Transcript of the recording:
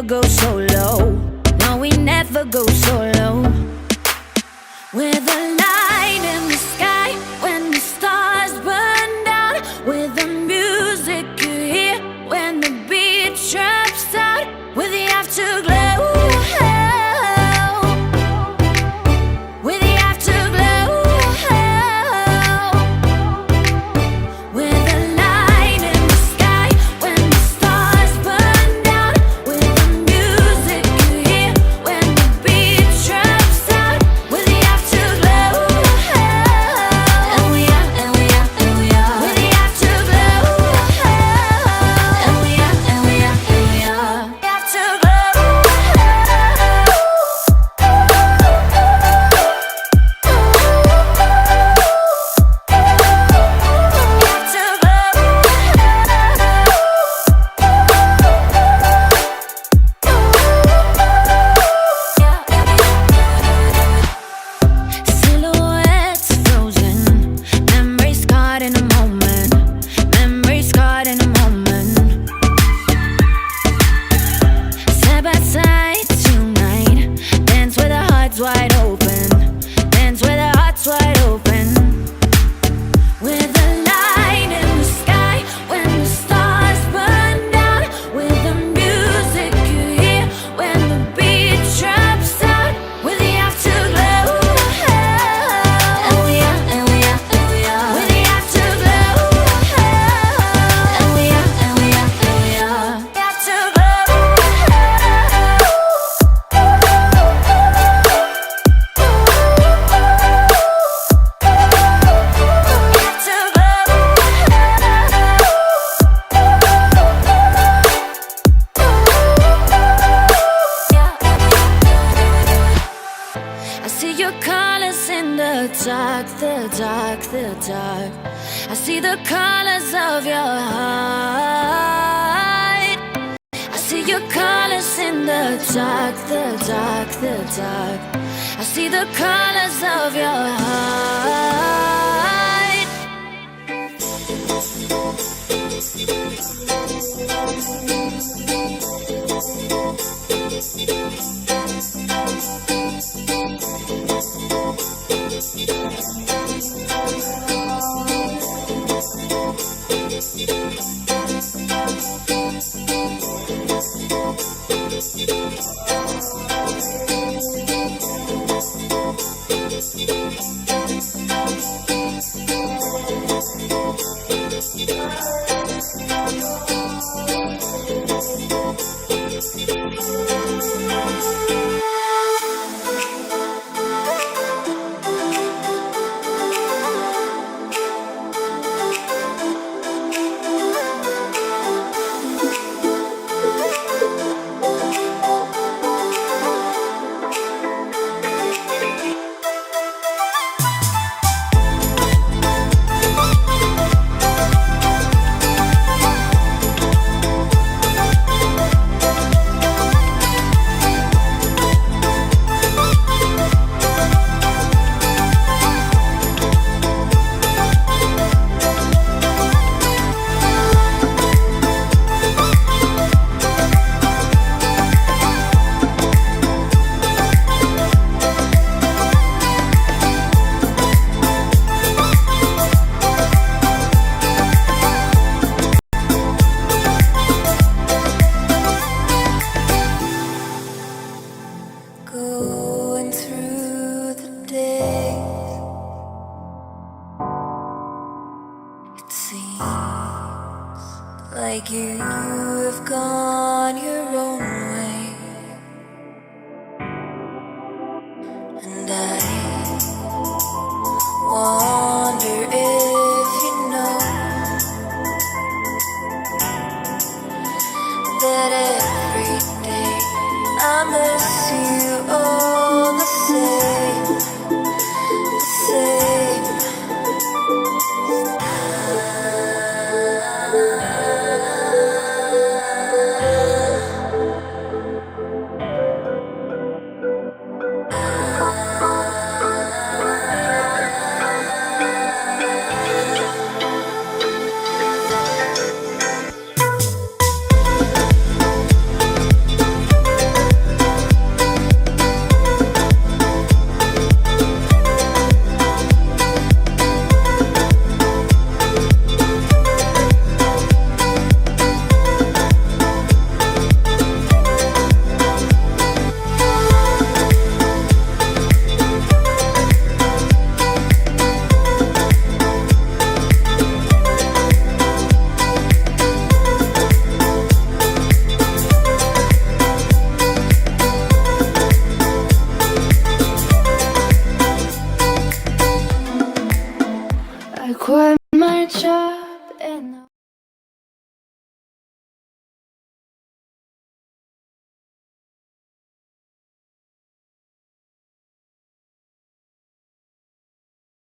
go solo. No, we never go solo. We're the light in the sky when the stars burn down. We're the music you hear when the beat drops out. We're the afterglow. We're the afterglow. We're the light in the sky when the stars burn down. We're the music you hear when the beat drops out. We're the afterglow. And we are, and we are, and we are. We're the afterglow. And we are, and we are, and we are. The afterglow. Silhouettes frozen, memories scarred in a moment, memories scarred in a moment. Side by side tonight, dance with our hearts wide open, dance with our hearts wide open. We're the light in the sky when the stars burn down. We're the music you hear when the beat drops out. We're the afterglow. And we are, and we are, and we are. We're the afterglow. And we are, and we are, and we are. The afterglow. I see your colors in the dark, the dark, the dark. I see the colors of your heart. I see your colors in the dark, the dark, the dark. I see the colors of your heart. Going through the day, it seems like you have gone your own way, and I wonder if you know that every day I miss you. Oh,